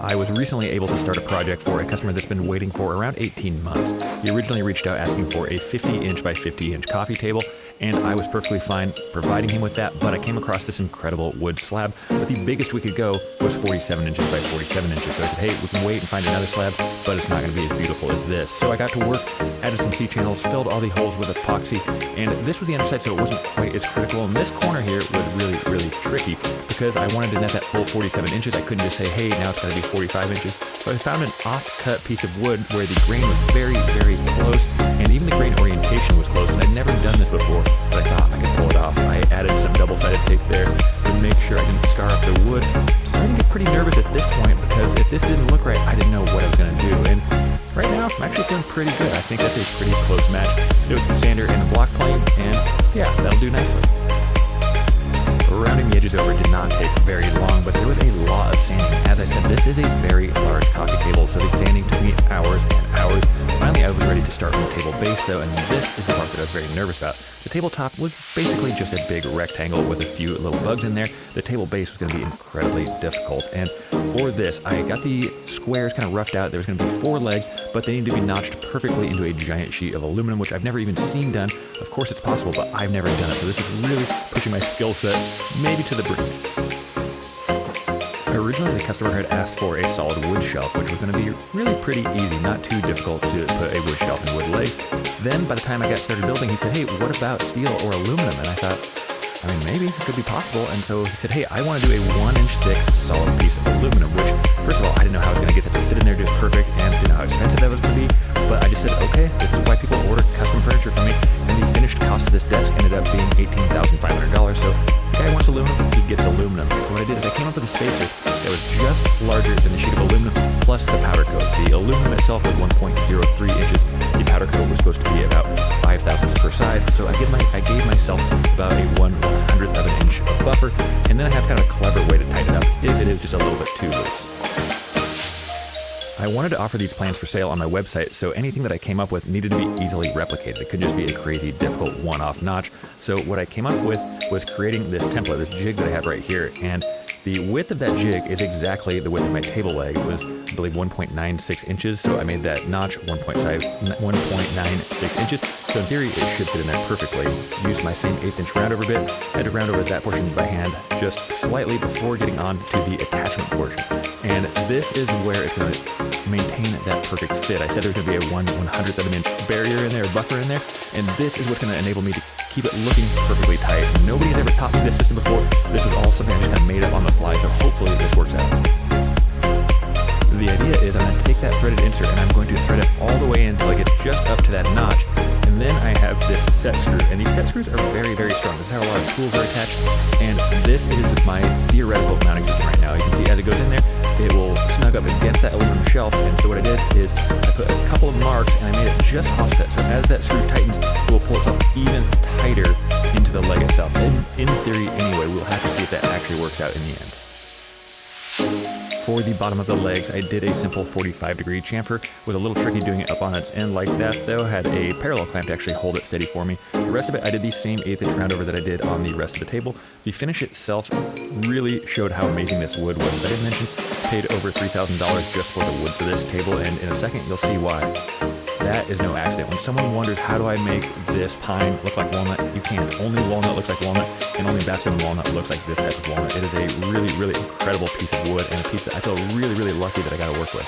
I was recently able to start a project for a customer that's been waiting for around 18 months. He originally reached out asking for a 50-inch by 50-inch coffee table, and I was perfectly fine providing him with that, but I came across this incredible wood slab, but the biggest we could go was 47 inches by 47 inches. So I said, hey, we can wait and find another slab, but it's not going to be as beautiful as this. So I got to work, added some C-channels, filled all the holes with epoxy, and this was the underside, so it wasn't quite as critical. And this corner here was really, really tricky because I wanted to net that full 47 inches. I couldn't just say, hey, now it's got to be 45 inches. So I found an off-cut piece of wood where the grain was very, very close, and even the grain orientation was close. And I'd never done this before, but I thought I could pull it off. I added some double-sided tape there to make sure I didn't scar up the wood. Starting to get pretty nervous at this point because if this didn't look right, I didn't know what I was going to do. And right now, I'm actually feeling pretty good. I think that's a pretty close match. Do it with the sander and the block plane, and yeah, that'll do nicely. Rounding the edges over did not take very long, but there was a lot of sanding. As I said, this is a very large coffee table, so the sanding took me hours and hours. Finally, I was ready to start on the table base though, and this is the part that I was very nervous about. The tabletop was basically just a big rectangle with a few little bugs in there. The table base was going to be incredibly difficult, and for this, I got the squares kind of roughed out. There was going to be 4 legs, but they need to be notched perfectly into a giant sheet of aluminum, which I've never even seen done. Of course it's possible, but I've never done it, so this is really pushing my skill set maybe to the brink. Originally, the customer had asked for a solid wood shelf, which was going to be really pretty easy, not too difficult to put a wood shelf and wood legs. Then, by the time I got started building, he said, hey, what about steel or aluminum? And I thought, I mean, maybe it could be possible. And so he said, hey, I want to do a 1-inch thick solid piece of aluminum, which, first of all, I didn't know how I was going to get that to fit in there just perfect, and didn't know how expensive that was going to be. But I just said, okay, this is why people order custom furniture from me. And the finished cost of this desk ended up being $18,500. So the guy wants aluminum, he gets aluminum. So what I did is I came up with a spacer that was just larger than the sheet of aluminum plus the powder coat. The aluminum itself was 1.03 inches. The powder coat was supposed to be about 5 thousandths per side. So I gave myself about a 1/100th of an inch of buffer, and then I have kind of a clever way to tighten it up if it is just a little bit too loose. I wanted to offer these plans for sale on my website, so anything that I came up with needed to be easily replicated. It couldn't just be a crazy, difficult one-off notch. So what I came up with was creating this template, this jig that I have right here, and the width of that jig is exactly the width of my table leg. It was, I believe, 1.96 inches, so I made that notch 1.96 inches. So in theory, it should fit in there perfectly. Used my same 1/8 inch roundover bit. Had to round over that portion by hand just slightly before getting on to the attachment portion. And this is where it's going to maintain that perfect fit. I said there's going to be a 1/100th of an inch barrier in there, buffer in there, and this is what's going to enable me to keep it looking perfectly tight. Nobody's ever taught me this system before. This was all something I just kind of made up on the fly, so hopefully this works out. The idea is I'm going to take that threaded insert and I'm going to thread it all the way in until it gets just up to that notch. And then I have this set screw, and these set screws are very, very strong. This is how a lot of tools are attached, and this is my theoretical mounting system right now. You can see as it goes in there, it will snug up against that aluminum shelf, and so what I did is I put a couple of marks and I made it just offset, so as that screw tightens, it will pull itself even tighter into the leg itself. And in theory anyway, we'll have to see if that actually works out in the end. For the bottom of the legs, I did a simple 45-degree chamfer. Was a little tricky doing it up on its end like that, though. Had a parallel clamp to actually hold it steady for me. The rest of it, I did the same 1/8 inch roundover that I did on the rest of the table. The finish itself really showed how amazing this wood was. As I did mention, paid over $3,000 just for the wood for this table, and in a second you'll see why. That is no accident. When someone wonders, how do I make this pine look like walnut? You can't. Only walnut looks like walnut, and only basket walnut looks like this type of walnut. It is a really, really incredible piece of wood, and a piece that I feel really, really lucky that I got to work with.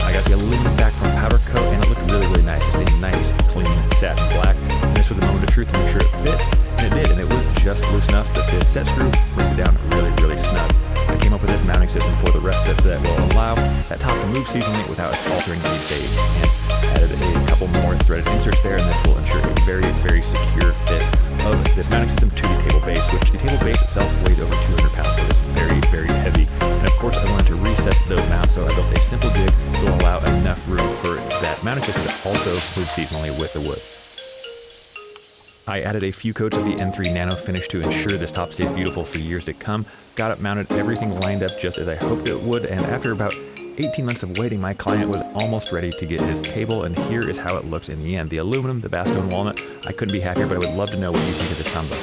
I got the aluminum back from powder coat, and it looked really, really nice. It's a nice, clean satin black. And this was the moment of truth to make sure it fit, and it did, and it was just loose enough that this set screw brings it down really, really snug. I came up with this mounting system for the rest of it that will allow that top to move seasonally without altering the base, and added a couple more threaded inserts there, and this will ensure a very, very secure fit of this mounting system to the table base, which the table base itself weighs over 200 pounds, so it's very, very heavy. And of course, I wanted to recess those mounts, so I built a simple jig that will allow enough room for that mounting system to also move seasonally with the wood. I added a few coats of the N3 Nano finish to ensure this top stays beautiful for years to come. Got it mounted, everything lined up just as I hoped it would, and after about 18 months of waiting, my client was almost ready to get his table, and here is how it looks in the end. The aluminum, the Bastogne walnut, I couldn't be happier, but I would love to know what you think of this combo.